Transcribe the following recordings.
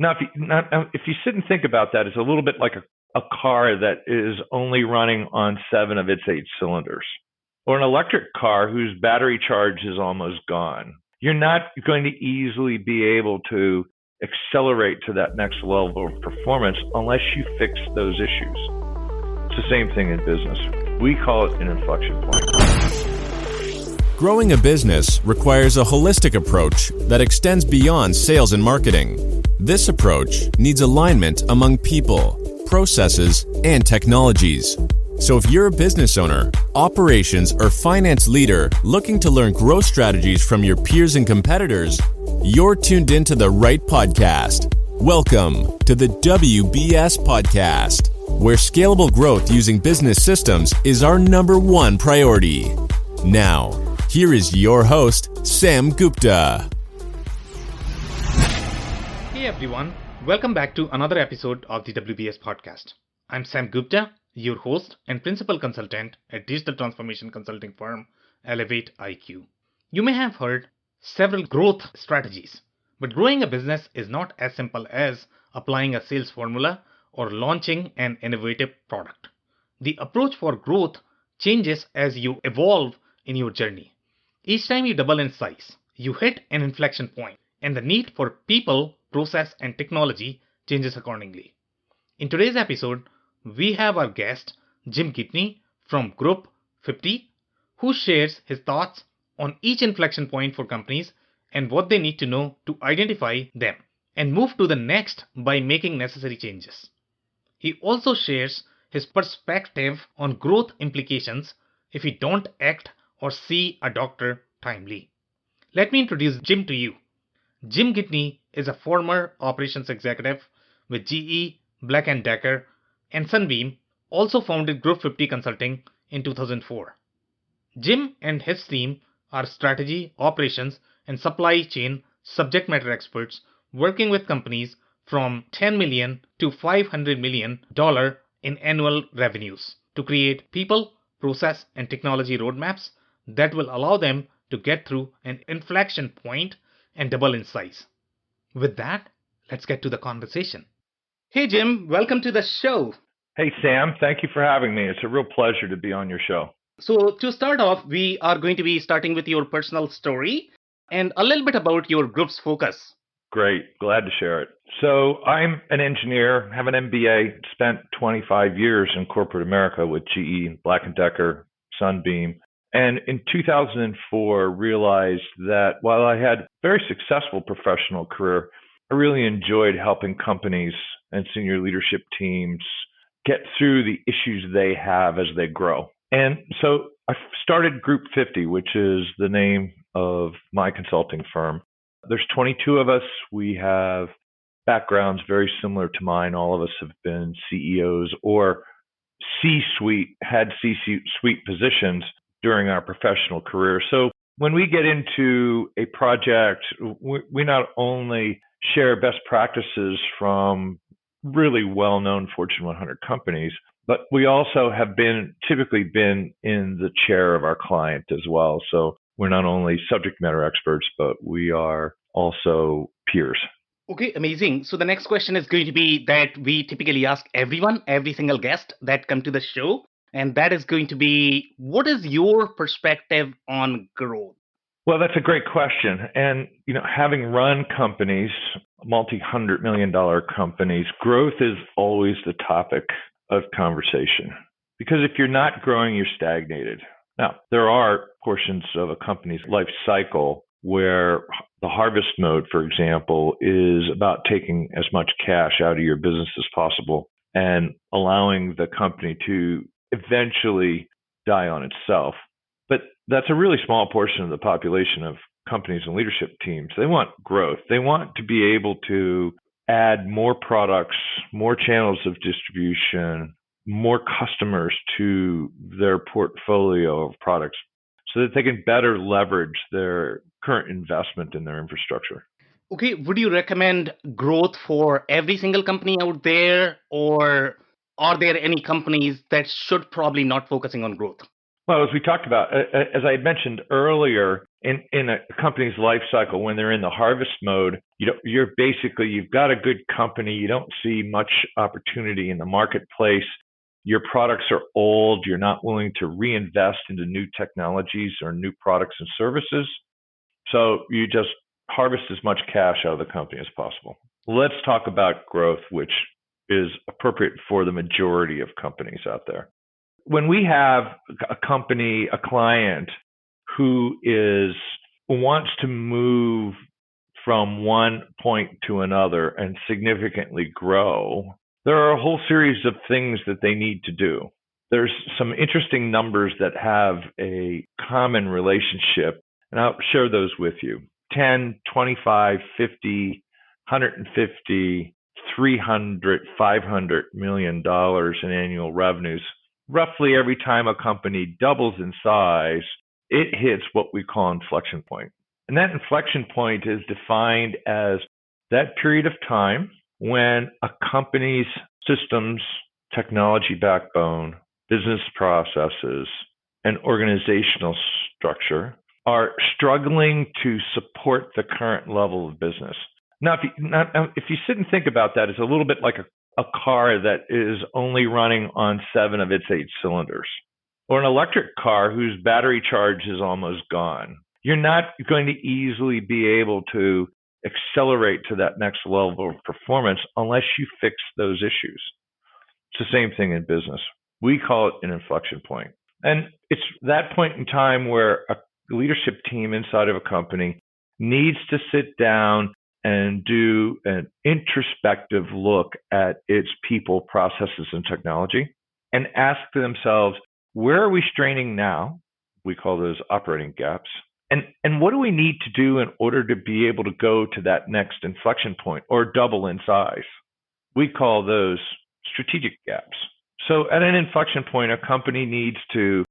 Now, if you sit and think about that, it's a little bit like a car that is only running on 7 of its 8 cylinders, or an electric car whose battery charge is almost gone. You're not going to easily be able to accelerate to that next level of performance unless you fix those issues. It's the same thing in business. We call it an inflection point. Growing a business requires a holistic approach that extends beyond sales and marketing. This approach needs alignment among people, processes, and technologies. So if you're a business owner, operations, or finance leader looking to learn growth strategies from your peers and competitors, you're tuned into the right podcast. Welcome to the WBS Podcast, where scalable growth using business systems is our #1 priority. Now, here is your host, Sam Gupta. Hey everyone, welcome back to another episode of the WBS Podcast. I'm Sam Gupta, your host and principal consultant at digital transformation consulting firm Elevate IQ. You may have heard several growth strategies, but growing a business is not as simple as applying a sales formula or launching an innovative product. The approach for growth changes as you evolve in your journey. Each time you double in size, you hit an inflection point, and the need for people, process, and technology changes accordingly. In today's episode, we have our guest, Jim Gitney from Group 50, who shares his thoughts on each inflection point for companies and what they need to know to identify them and move to the next by making necessary changes. He also shares his perspective on growth implications if you don't act or see a doctor timely. Let me introduce Jim to you. Jim Gitney is a former operations executive with GE, Black & Decker, and Sunbeam, also founded Group 50 Consulting in 2004. Jim and his team are strategy, operations, and supply chain subject matter experts working with companies from $10 million to $500 million in annual revenues to create people, process, and technology roadmaps that will allow them to get through an inflection point and double in size. With that, let's get to the conversation. Hey Jim, welcome to the show. Hey Sam, thank you for having me. It's a real pleasure to be on your show. So to start off, we are going to be starting with your personal story and a little bit about your group's focus. Great, glad to share it. So I'm an engineer, have an MBA, spent 25 years in corporate America with GE, Black & Decker, Sunbeam. And in 2004, realized that while I had a very successful professional career, I really enjoyed helping companies and senior leadership teams get through the issues they have as they grow. And so I started Group 50, which is the name of my consulting firm. There's 22 of us. We have backgrounds very similar to mine. All of us have been CEOs or had C-suite positions during our professional career. So when we get into a project, we not only share best practices from really well-known Fortune 100 companies, but we also have typically been in the chair of our client as well. So we're not only subject matter experts, but we are also peers. Okay, amazing. So the next question is going to be that we typically ask every single guest that come to the show. And that is going to be, what is your perspective on growth? Well, that's a great question. And, having run companies, multi-$100 million companies, growth is always the topic of conversation. Because if you're not growing, you're stagnated. Now, there are portions of a company's life cycle where the harvest mode, for example, is about taking as much cash out of your business as possible and allowing the company to eventually die on itself. But that's a really small portion of the population of companies and leadership teams. They want growth. They want to be able to add more products, more channels of distribution, more customers to their portfolio of products so that they can better leverage their current investment in their infrastructure. Okay, would you recommend growth for every single company out there, or are there any companies that should probably not focusing on growth? Well, as we talked about, as I had mentioned earlier, in a company's life cycle, when they're in the harvest mode, you've got a good company. You don't see much opportunity in the marketplace. Your products are old. You're not willing to reinvest into new technologies or new products and services. So you just harvest as much cash out of the company as possible. Let's talk about growth, which is appropriate for the majority of companies out there. When we have a company, a client who wants to move from one point to another and significantly grow, there are a whole series of things that they need to do. There's some interesting numbers that have a common relationship, and I'll share those with you. 10, 25, 50, 150, 300, $500 million in annual revenues. Roughly every time a company doubles in size, it hits what we call inflection point. And that inflection point is defined as that period of time when a company's systems, technology backbone, business processes, and organizational structure are struggling to support the current level of business. Now, if you sit and think about that, it's a little bit like a car that is only running on 7 of its 8 cylinders, or an electric car whose battery charge is almost gone. You're not going to easily be able to accelerate to that next level of performance unless you fix those issues. It's the same thing in business. We call it an inflection point. And it's that point in time where a leadership team inside of a company needs to sit down and do an introspective look at its people, processes, and technology, and ask themselves, where are we straining now? We call those operating gaps. And what do we need to do in order to be able to go to that next inflection point or double in size? We call those strategic gaps. So at an inflection point, a company needs to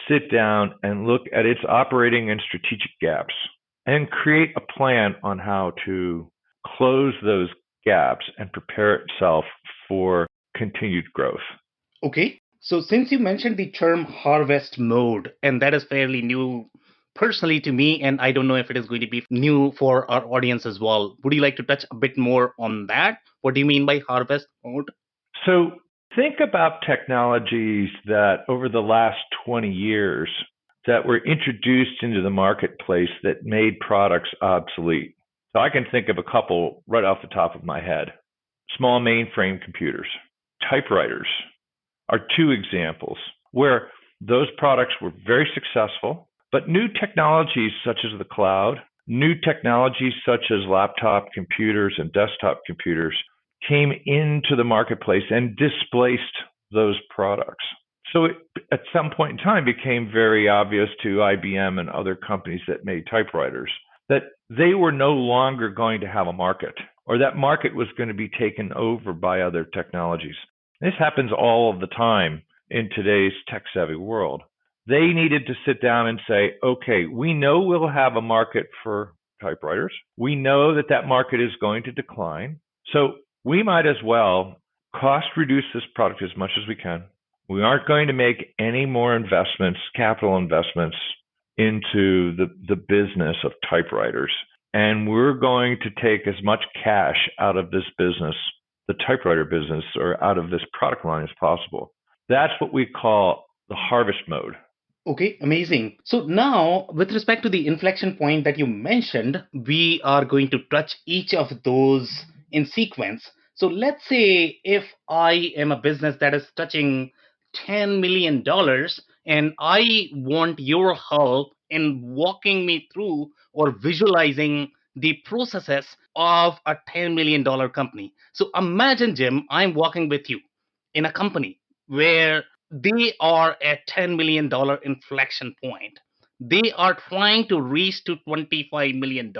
sit down and look at its operating and strategic gaps and create a plan on how to close those gaps and prepare itself for continued growth. Okay. So since you mentioned the term harvest mode, and that is fairly new personally to me, and I don't know if it is going to be new for our audience as well, would you like to touch a bit more on that? What do you mean by harvest mode? So think about technologies that over the last 20 years that were introduced into the marketplace that made products obsolete. So I can think of a couple right off the top of my head. Small mainframe computers, typewriters are 2 examples where those products were very successful, but new technologies such as the cloud, new technologies such as laptop computers and desktop computers came into the marketplace and displaced those products. So it, at some point in time, became very obvious to IBM and other companies that made typewriters that they were no longer going to have a market, or that market was going to be taken over by other technologies. This happens all of the time in today's tech-savvy world. They needed to sit down and say, okay, we know we'll have a market for typewriters. We know that that market is going to decline. So we might as well cost reduce this product as much as we can. We aren't going to make any more investments, capital investments into the business of typewriters. And we're going to take as much cash out of this business, the typewriter business, or out of this product line as possible. That's what we call the harvest mode. Okay, amazing. So now, with respect to the inflection point that you mentioned, we are going to touch each of those in sequence. So let's say if I am a business that is touching $10 million and I want your help in walking me through or visualizing the processes of a $10 million company. So imagine, Jim, I'm walking with you in a company where they are at $10 million inflection point. They are trying to reach to $25 million.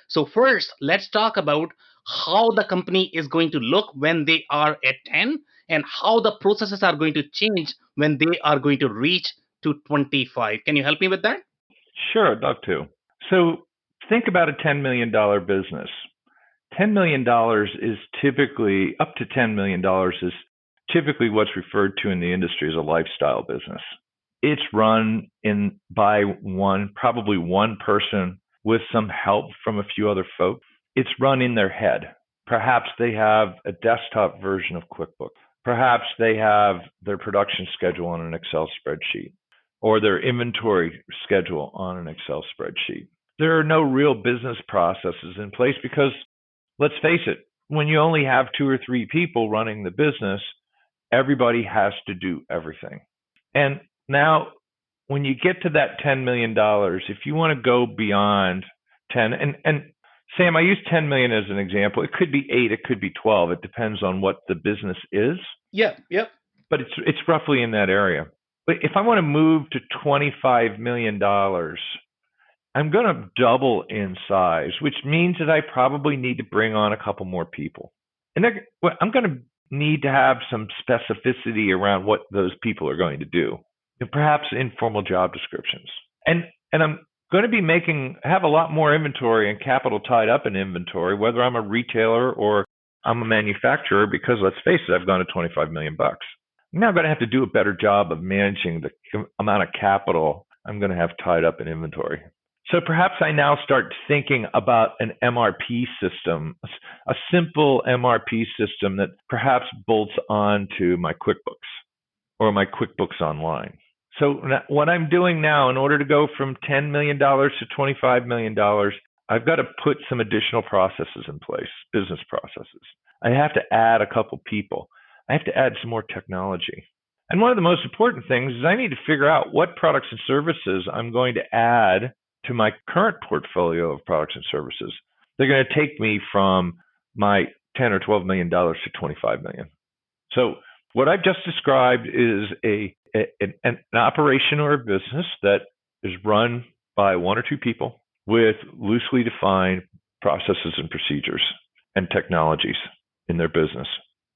So first, let's talk about how the company is going to look when they are at 10 and how the processes are going to change when they are going to reach to 25. Can you help me with that? Sure, I'd love to. So think about a $10 million business. $10 million is typically, up to $10 million is typically what's referred to in the industry as a lifestyle business. it's run by probably one person with some help from a few other folks. It's run in their head. Perhaps they have a desktop version of QuickBooks. Perhaps they have their production schedule on an Excel spreadsheet or their inventory schedule on an Excel spreadsheet. There are no real business processes in place because, let's face it, when you only have 2 or 3 people running the business, everybody has to do everything. And now, when you get to that $10 million, if you want to go beyond 10, and Sam, I use 10 million as an example. It could be 8, it could be 12. It depends on what the business is. Yeah, yep. But it's roughly in that area. But if I want to move to $25 million, I'm going to double in size, which means that I probably need to bring on a couple more people. And I'm going to need to have some specificity around what those people are going to do, and perhaps informal job descriptions. And I'm going to be have a lot more inventory and capital tied up in inventory, whether I'm a retailer or I'm a manufacturer, because let's face it, I've gone to 25 million bucks. Now I'm going to have to do a better job of managing the amount of capital I'm going to have tied up in inventory. So perhaps I now start thinking about an MRP system, a simple MRP system that perhaps bolts on to my QuickBooks or my QuickBooks Online. So what I'm doing now, in order to go from $10 million to $25 million, I've got to put some additional processes in place, business processes. I have to add a couple people. I have to add some more technology. And one of the most important things is I need to figure out what products and services I'm going to add to my current portfolio of products and services. They're going to take me from my $10 or $12 million to $25 million. So what I've just described is an operation or a business that is run by 1 or 2 people with loosely defined processes and procedures and technologies in their business,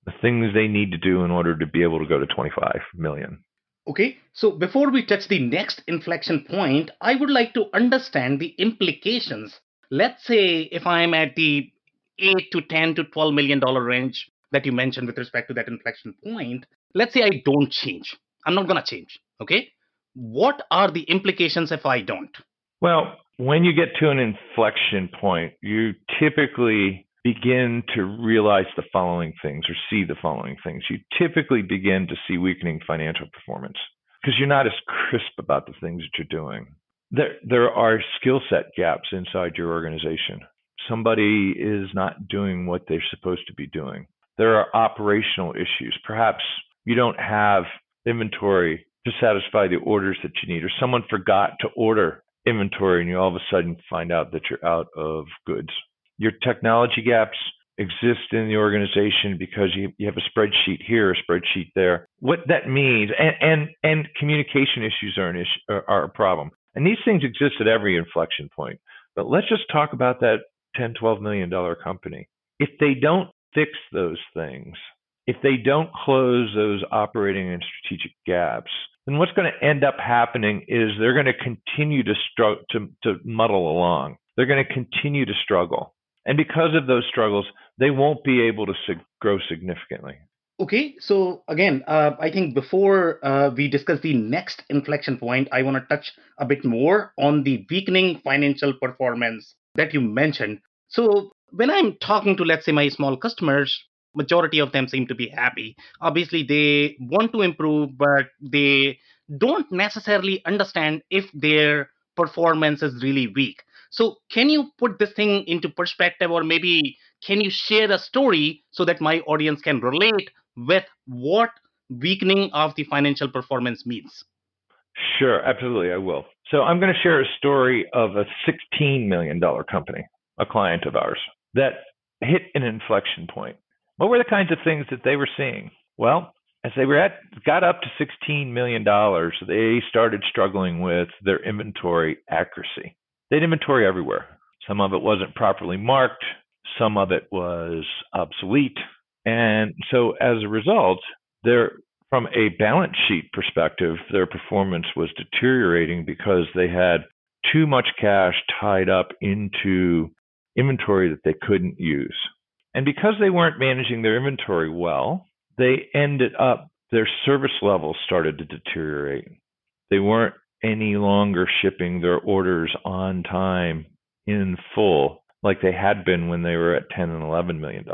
the things they need to do in order to be able to go to 25 million. Okay, so before we touch the next inflection point, I would like to understand the implications. Let's say if I'm at the 8 to 10 to $12 million range that you mentioned with respect to that inflection point, let's say I don't change. I'm not going to change. Okay, what are the implications if I don't? Well, when you get to an inflection point, you typically begin to realize the following things or see the following things. You typically begin to see weakening financial performance because you're not as crisp about the things that you're doing. There are skill set gaps inside your organization. Somebody is not doing what they're supposed to be doing. There are operational issues. Perhaps you don't have inventory to satisfy the orders that you need, or someone forgot to order inventory and you all of a sudden find out that you're out of goods. Your technology gaps exist in the organization because you have a spreadsheet here, a spreadsheet there. What that means, and communication issues are a problem. And these things exist at every inflection point. But let's just talk about that $10, $12 million company. If they don't fix those things, if they don't close those operating and strategic gaps, then what's going to end up happening is they're going to continue to muddle along. They're going to continue to struggle. And because of those struggles, they won't be able to grow significantly. Okay, so again, I think before we discuss the next inflection point, I want to touch a bit more on the weakening financial performance that you mentioned. So when I'm talking to, let's say, my small customers, majority of them seem to be happy. Obviously, they want to improve, but they don't necessarily understand if their performance is really weak. So can you put this thing into perspective, or maybe can you share a story so that my audience can relate with what weakening of the financial performance means? Sure, absolutely, I will. So I'm going to share a story of a $16 million company, a client of ours, that hit an inflection point. What were the kinds of things that they were seeing? Well, as they got up to $16 million, they started struggling with their inventory accuracy. They had inventory everywhere. Some of it wasn't properly marked. Some of it was obsolete. And so as a result, from a balance sheet perspective, their performance was deteriorating because they had too much cash tied up into inventory that they couldn't use. And because they weren't managing their inventory well, their service levels started to deteriorate. They weren't any longer shipping their orders on time in full like they had been when they were at $10 and $11 million.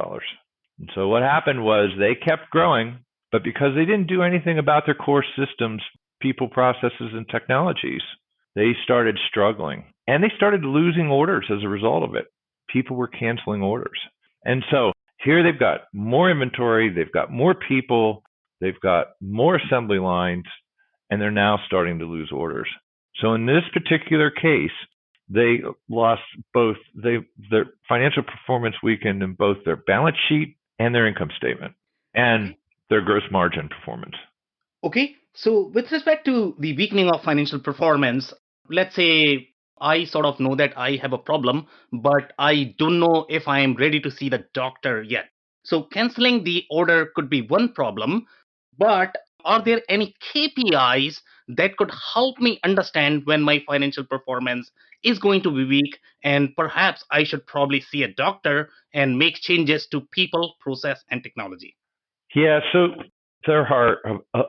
And so what happened was they kept growing, but because they didn't do anything about their core systems, people, processes, and technologies, they started struggling. And they started losing orders as a result of it. People were canceling orders. And so here they've got more inventory, they've got more people, they've got more assembly lines, and they're now starting to lose orders. So in this particular case, they lost both their financial performance weakened in both their balance sheet and their income statement and their gross margin performance. Okay, so with respect to the weakening of financial performance, let's say I sort of know that I have a problem, but I don't know if I am ready to see the doctor yet. So canceling the order could be one problem, but are there any KPIs that could help me understand when my financial performance is going to be weak and perhaps I should probably see a doctor and make changes to people, process, and technology? Yeah, so there are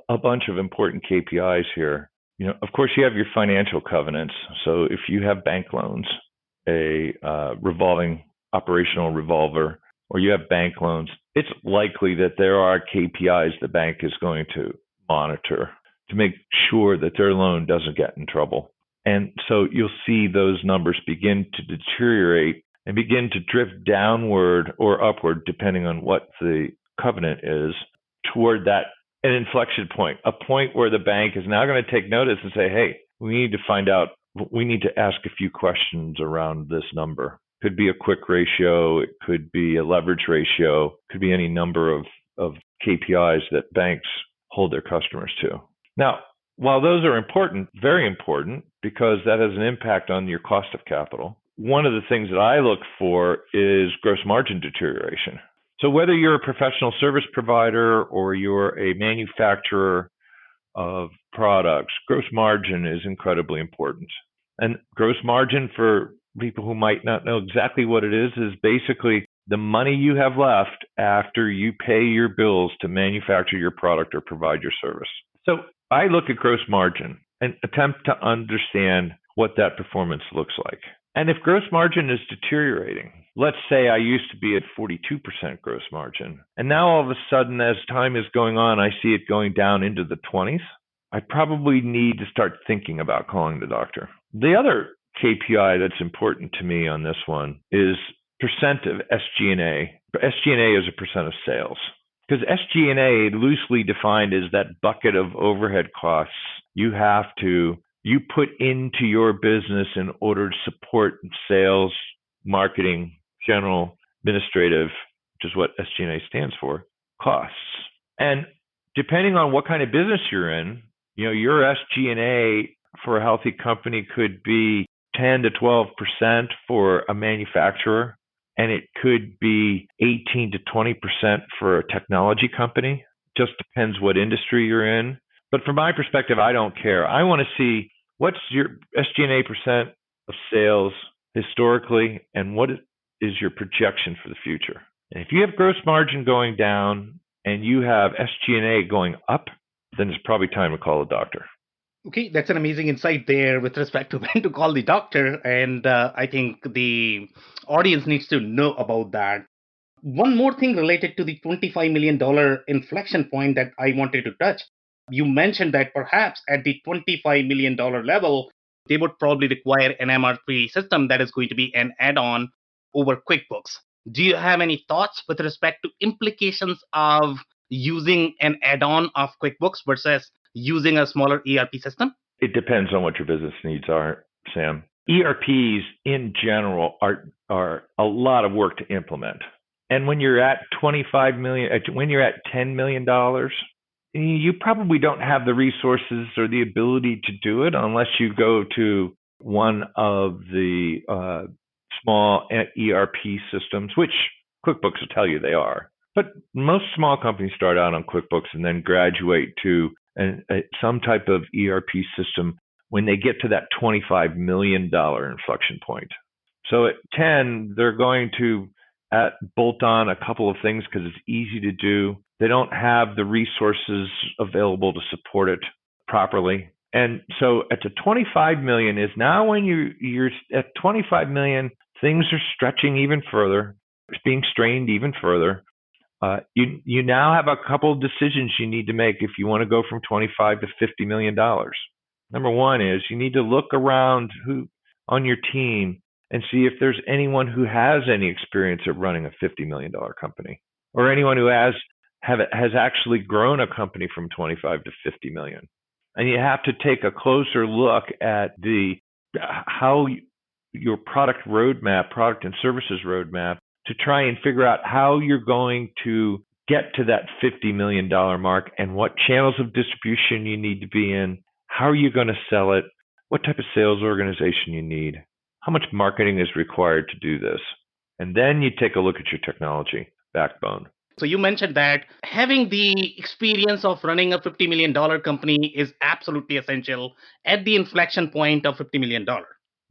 a bunch of important KPIs here. Of course, you have your financial covenants. So if you have bank loans, a revolving operational revolver, or you have bank loans, it's likely that there are KPIs the bank is going to monitor to make sure that their loan doesn't get in trouble. And so you'll see those numbers begin to deteriorate and begin to drift downward or upward, depending on what the covenant is, toward that an inflection point, a point where the bank is now going to take notice and say, hey, we need to ask a few questions around this number. Could be a quick ratio, it could be a leverage ratio, could be any number of KPIs that banks hold their customers to. Now, while those are important, very important, because that has an impact on your cost of capital, one of the things that I look for is gross margin deterioration. So whether you're a professional service provider or you're a manufacturer of products, gross margin is incredibly important. And gross margin, for people who might not know exactly what it is basically the money you have left after you pay your bills to manufacture your product or provide your service. So I look at gross margin and attempt to understand what that performance looks like. And if gross margin is deteriorating, let's say I used to be at 42% gross margin, and now all of a sudden, as time is going on, I see it going down into the 20s, I probably need to start thinking about calling the doctor. The other KPI that's important to me on this one is percent of SG&A. SG&A is a percent of sales. Because SG&A, loosely defined, is that bucket of overhead costs you put into your business in order to support sales, marketing, general, administrative, which is what SG&A stands for, costs. And depending on what kind of business you're in, your SG&A for a healthy company could be 10 to 12% for a manufacturer, and it could be 18 to 20% for a technology company. Just depends what industry you're in. But from my perspective, I don't care. I want to see what's your SG&A percent of sales historically, and what is your projection for the future. And if you have gross margin going down and you have SG&A going up, then it's probably time to call a doctor. Okay, that's an amazing insight there with respect to when to call the doctor. And I think the audience needs to know about that. One more thing related to the $25 million inflection point that I wanted to touch. You mentioned that perhaps at the $25 million level, they would probably require an MR3 system that is going to be an add-on over QuickBooks. Do you have any thoughts with respect to implications of using an add-on of QuickBooks versus using a smaller ERP system? It depends on what your business needs are, Sam. ERPs in general are a lot of work to implement. And when you're at $25 million, when you're at $10 million, you probably don't have the resources or the ability to do it unless you go to one of the small ERP systems, which QuickBooks will tell you they are. But most small companies start out on QuickBooks and then graduate to some type of ERP system when they get to that $25 million inflection point. So at 10, they're going to bolt on a couple of things because it's easy to do. They don't have the resources available to support it properly. And so at the 25 million is now when you're at 25 million, things are stretching even further. It's being strained even further. You now have a couple of decisions you need to make if you want to go from 25 to $50 million. Number one is you need to look around on your team and see if there's anyone who has any experience at running a $50 million company, or anyone who has actually grown a company from 25 to 50 million. And you have to take a closer look at how your product and services roadmap, to try and figure out how you're going to get to that $50 million mark and what channels of distribution you need to be in, how are you going to sell it, what type of sales organization you need, how much marketing is required to do this. And then you take a look at your technology backbone. So you mentioned that having the experience of running a $50 million company is absolutely essential at the inflection point of $50 million.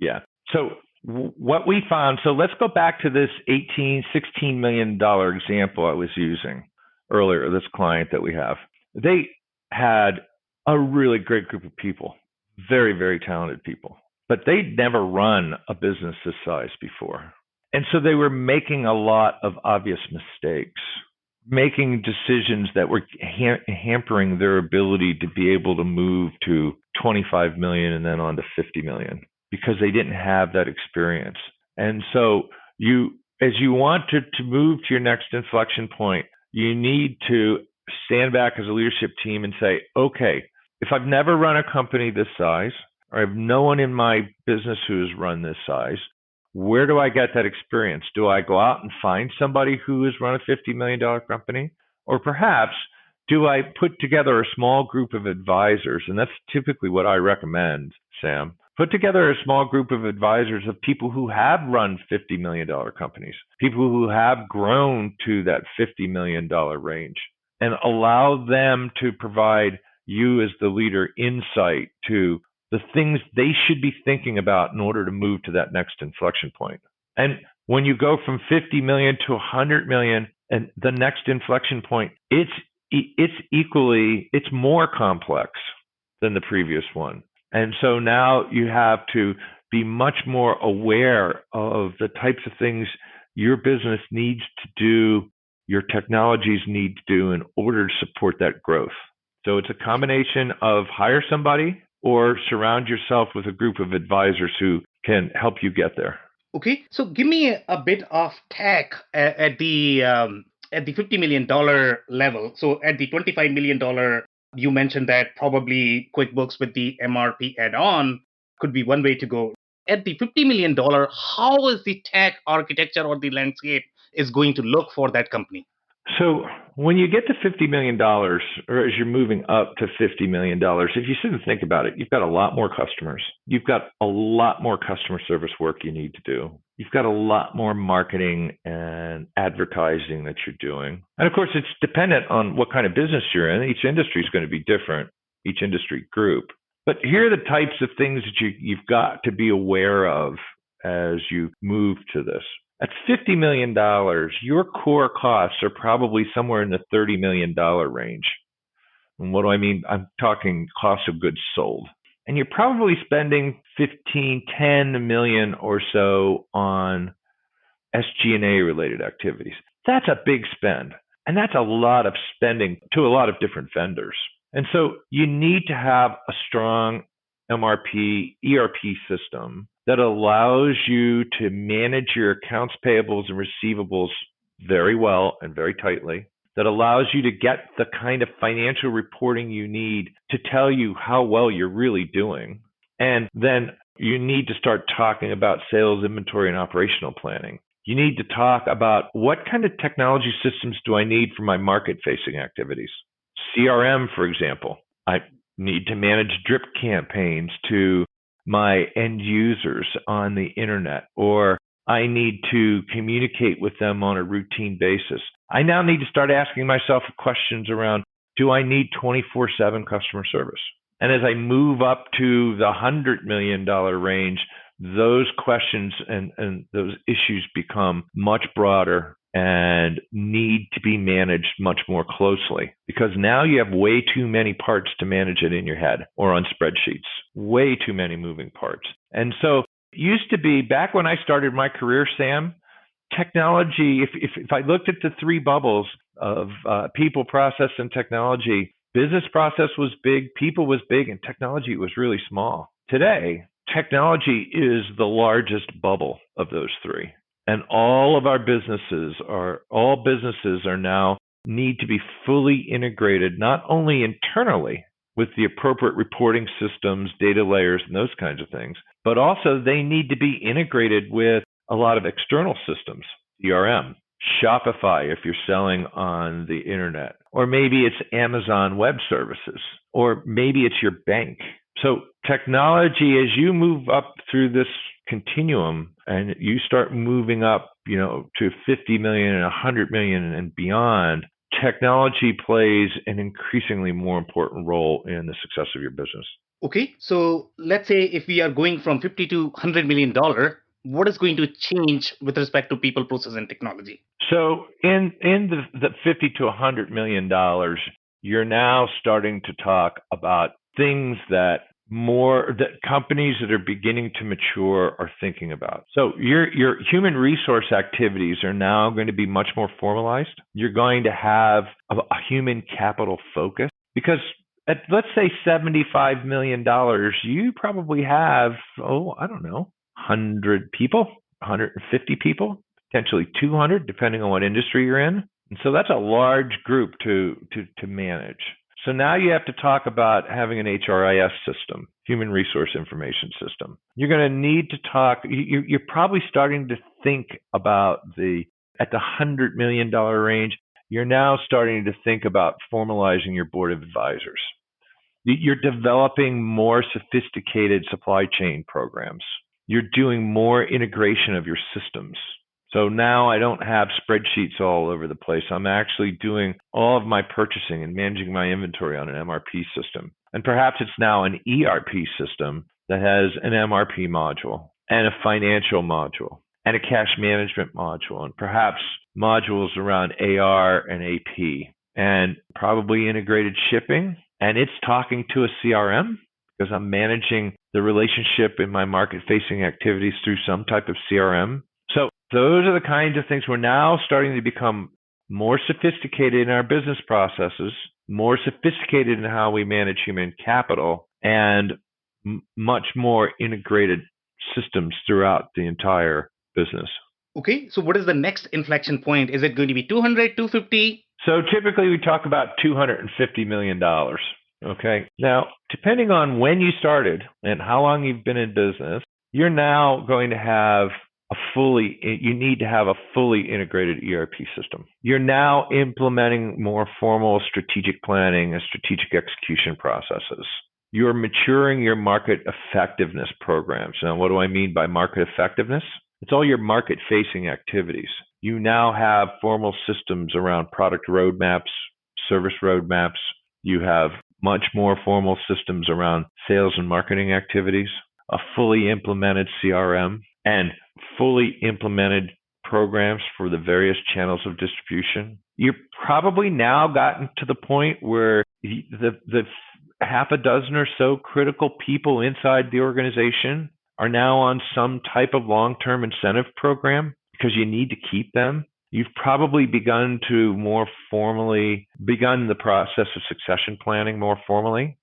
Yeah. So what we found, so let's go back to this $16 million example I was using earlier, this client that we have. They had a really great group of people, very, very talented people, but they'd never run a business this size before. And so they were making a lot of obvious mistakes, making decisions that were hampering their ability to be able to move to 25 million and then on to 50 million. Because they didn't have that experience. And so as you want to move to your next inflection point, you need to stand back as a leadership team and say, okay, if I've never run a company this size, or I have no one in my business who has run this size, where do I get that experience? Do I go out and find somebody who has run a $50 million company? Or perhaps, do I put together a small group of advisors? And that's typically what I recommend, Sam. Put together a small group of advisors of people who have run $50 million companies, people who have grown to that $50 million range, and allow them to provide you as the leader insight to the things they should be thinking about in order to move to that next inflection point. And when you go from 50 million to 100 million, and the next inflection point, it's more complex than the previous one. And so now you have to be much more aware of the types of things your business needs to do, your technologies need to do in order to support that growth. So it's a combination of hire somebody or surround yourself with a group of advisors who can help you get there. Okay, so give me a bit of tech at the $50 million level. So at the $25 million, you mentioned that probably QuickBooks with the MRP add-on could be one way to go. At the $50 million, how is the tech architecture or the landscape is going to look for that company? So when you get to $50 million, or as you're moving up to $50 million, if you sit and think about it, you've got a lot more customers. You've got a lot more customer service work you need to do. You've got a lot more marketing and advertising that you're doing. And of course, it's dependent on what kind of business you're in. Each industry is going to be different, each industry group. But here are the types of things that you've got to be aware of as you move to this. At $50 million, your core costs are probably somewhere in the $30 million range. And what do I mean? I'm talking cost of goods sold. And you're probably spending 10 million or so on SG&A related activities. That's a big spend. And that's a lot of spending to a lot of different vendors. And so you need to have a strong MRP, ERP system that allows you to manage your accounts payables and receivables very well and very tightly, that allows you to get the kind of financial reporting you need to tell you how well you're really doing. And then you need to start talking about sales, inventory, and operational planning. You need to talk about what kind of technology systems do I need for my market-facing activities. CRM, for example. I need to manage drip campaigns to my end users on the internet, or I need to communicate with them on a routine basis. I now need to start asking myself questions around, do I need 24/7 customer service? And as I move up to the $100 million range, those questions and those issues become much broader and need to be managed much more closely, because now you have way too many parts to manage it in your head or on spreadsheets, way too many moving parts. And so it used to be, back when I started my career, Sam, technology, if I looked at the three bubbles of people, process, and technology, business process was big, people was big, and technology was really small. Today, technology is the largest bubble of those three. And all businesses are now need to be fully integrated, not only internally with the appropriate reporting systems, data layers, and those kinds of things, but also they need to be integrated with a lot of external systems, CRM, Shopify if you're selling on the internet, or maybe it's Amazon Web Services, or maybe it's your bank. So technology, as you move up through this continuum and you start moving up, to 50 million and 100 million and beyond, technology plays an increasingly more important role in the success of your business. Okay, so let's say if we are going from 50 to $100 million, what is going to change with respect to people, process, and technology? So in the 50 to $100 million, you're now starting to talk about things that companies that are beginning to mature are thinking about. So your human resource activities are now going to be much more formalized. You're going to have a human capital focus, because at, let's say, $75 million, you probably have, 100 people, 150 people, potentially 200, depending on what industry you're in. And so that's a large group to manage. So now you have to talk about having an HRIS system, human resource information system. You're going to need to talk, you're probably starting to think about at the $100 million range, you're now starting to think about formalizing your board of advisors. You're developing more sophisticated supply chain programs. You're doing more integration of your systems. So now I don't have spreadsheets all over the place. I'm actually doing all of my purchasing and managing my inventory on an MRP system. And perhaps it's now an ERP system that has an MRP module and a financial module and a cash management module, and perhaps modules around AR and AP, and probably integrated shipping. And it's talking to a CRM, because I'm managing the relationship in my market-facing activities through some type of CRM. So those are the kinds of things we're now starting to become more sophisticated in our business processes, more sophisticated in how we manage human capital, and much more integrated systems throughout the entire business. Okay, so what is the next inflection point? Is it going to be 200, 250? So typically we talk about $250 million. Okay. Now, depending on when you started and how long you've been in business, you're now going to have you need to have a fully integrated ERP system. You're now implementing more formal strategic planning and strategic execution processes. You're maturing your market effectiveness programs. Now, what do I mean by market effectiveness? It's all your market-facing activities. You now have formal systems around product roadmaps, service roadmaps. You have much more formal systems around sales and marketing activities, a fully implemented CRM, and fully implemented programs for the various channels of distribution. You're probably now gotten to the point where the half a dozen or so critical people inside the organization are now on some type of long-term incentive program because you need to keep them. You've probably begun the process of succession planning more formally.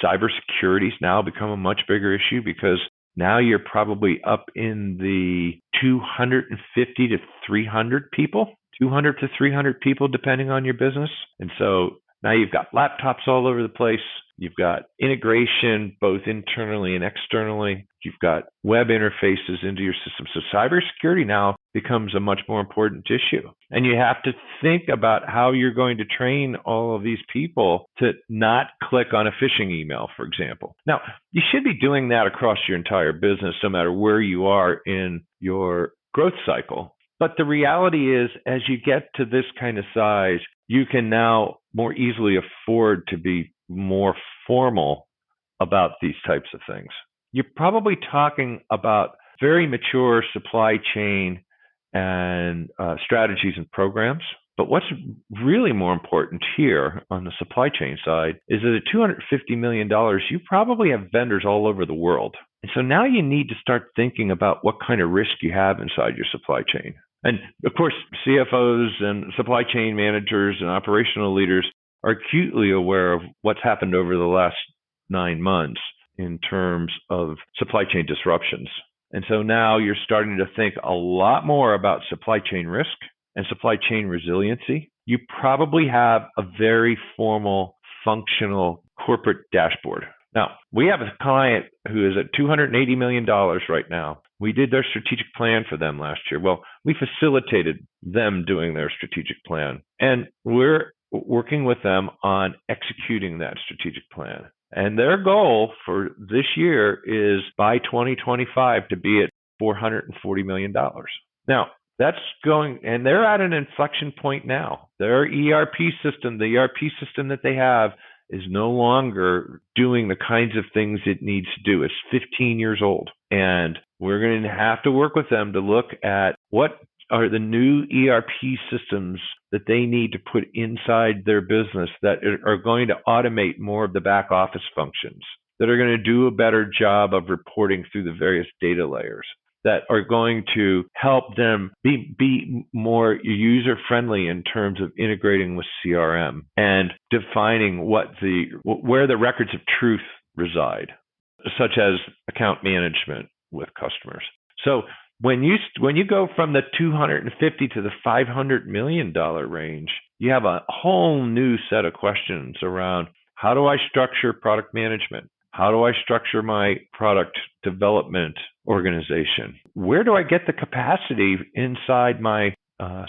Cybersecurity's now become a much bigger issue, because now you're probably up in the 250 to 300 people, 200 to 300 people, depending on your business. And so now you've got laptops all over the place. You've got integration both internally and externally. You've got web interfaces into your system. So cybersecurity now becomes a much more important issue. And you have to think about how you're going to train all of these people to not click on a phishing email, for example. Now, you should be doing that across your entire business, no matter where you are in your growth cycle. But the reality is, as you get to this kind of size, you can now more easily afford to be more formal about these types of things. You're probably talking about very mature supply chain and strategies and programs. But what's really more important here on the supply chain side is that at $250 million, you probably have vendors all over the world. And so now you need to start thinking about what kind of risk you have inside your supply chain. And of course, CFOs and supply chain managers and operational leaders are acutely aware of what's happened over the last 9 months in terms of supply chain disruptions. And so now you're starting to think a lot more about supply chain risk and supply chain resiliency. You probably have a very formal, functional corporate dashboard. Now, we have a client who is at $280 million right now. We did their strategic plan for them last year. Well, we facilitated them doing their strategic plan. And we're working with them on executing that strategic plan. And their goal for this year is by 2025 to be at $440 million. Now, that's going, and they're at an inflection point now. Their ERP system, the ERP system that they have, is no longer doing the kinds of things it needs to do. It's 15 years old. And we're going to have to work with them to look at what are the new ERP systems that they need to put inside their business that are going to automate more of the back office functions, that are going to do a better job of reporting through the various data layers, that are going to help them be more user-friendly in terms of integrating with CRM and defining where the records of truth reside, such as account management with customers. So when you go from the 250 to the $500 million range, you have a whole new set of questions around how do I structure product management? How do I structure my product development organization? Where do I get the capacity inside my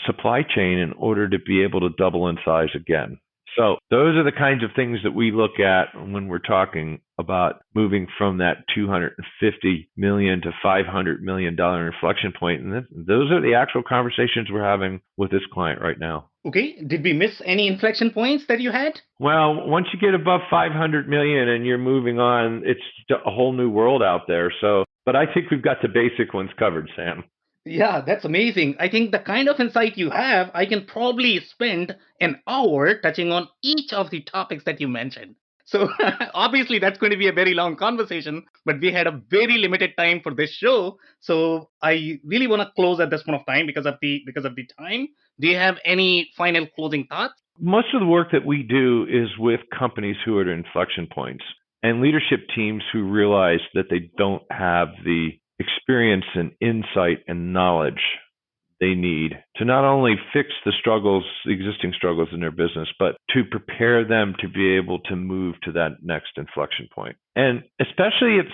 supply chain in order to be able to double in size again? So those are the kinds of things that we look at when we're talking about moving from that $250 million to $500 million inflection point. And those are the actual conversations we're having with this client right now. Okay. Did we miss any inflection points that you had? Well, once you get above 500 million and you're moving on, it's a whole new world out there. So, but I think we've got the basic ones covered, Sam. Yeah, that's amazing. I think the kind of insight you have, I can probably spend an hour touching on each of the topics that you mentioned. So obviously that's going to be a very long conversation, but we had a very limited time for this show. So I really want to close at this point of time because of the time. Do you have any final closing thoughts? Most of the work that we do is with companies who are at inflection points and leadership teams who realize that they don't have the experience and insight and knowledge they need to not only fix the existing struggles in their business, but to prepare them to be able to move to that next inflection point. And especially at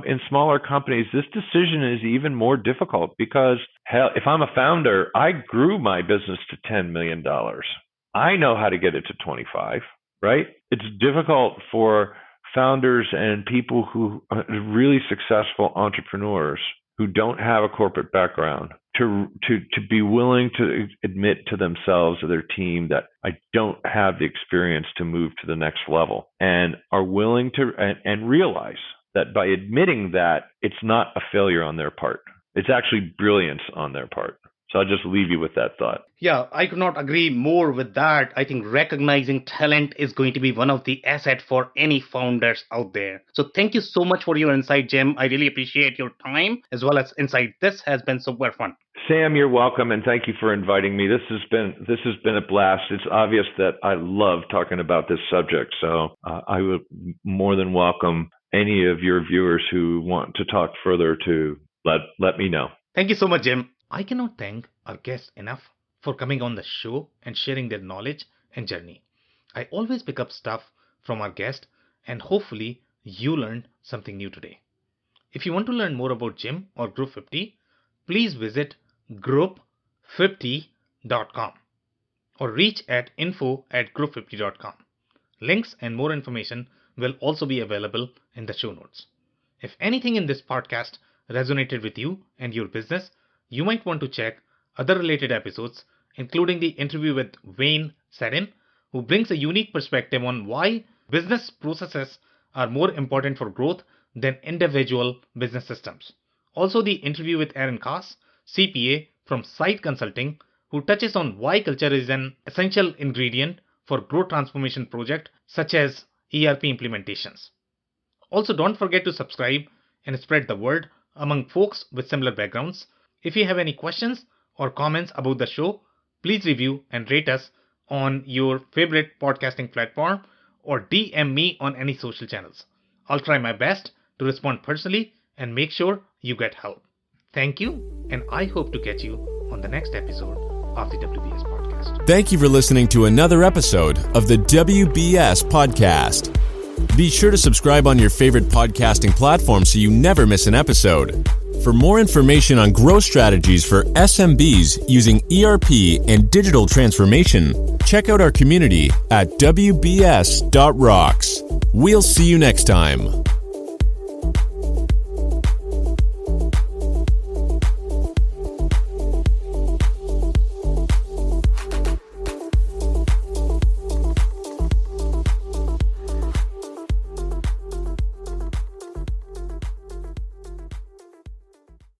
in smaller companies, this decision is even more difficult because, hell, if I'm a founder, I grew my business to $10 million. I know how to get it to 25, right? It's difficult for founders and people who are really successful entrepreneurs who don't have a corporate background to be willing to admit to themselves or their team that I don't have the experience to move to the next level, and are willing to and realize that by admitting that, it's not a failure on their part. It's actually brilliance on their part. So I'll just leave you with that thought. Yeah, I could not agree more with that. I think recognizing talent is going to be one of the assets for any founders out there. So thank you so much for your insight, Jim. I really appreciate your time as well as insight. This has been super fun. Sam, you're welcome, and thank you for inviting me. This has been a blast. It's obvious that I love talking about this subject, so I would more than welcome any of your viewers who want to talk further to let me know. Thank you so much, Jim. I cannot thank our guests enough for coming on the show and sharing their knowledge and journey. I always pick up stuff from our guests, and hopefully you learned something new today. If you want to learn more about Jim or Group 50, please visit group50.com or reach at info@group50.com. Links and more information will also be available in the show notes. If anything in this podcast resonated with you and your business, you might want to check other related episodes, including the interview with Wayne Sedin, who brings a unique perspective on why business processes are more important for growth than individual business systems. Also, the interview with Aaron Koss, CPA from Site Consulting, who touches on why culture is an essential ingredient for growth transformation projects such as ERP implementations. Also, don't forget to subscribe and spread the word among folks with similar backgrounds. If you have any questions or comments about the show, please review and rate us on your favorite podcasting platform or DM me on any social channels. I'll try my best to respond personally and make sure you get help. Thank you, and I hope to catch you on the next episode of the WBS Podcast. Thank you for listening to another episode of the WBS Podcast. Be sure to subscribe on your favorite podcasting platform so you never miss an episode. For more information on growth strategies for SMBs using ERP and digital transformation, check out our community at WBS.rocks. We'll see you next time.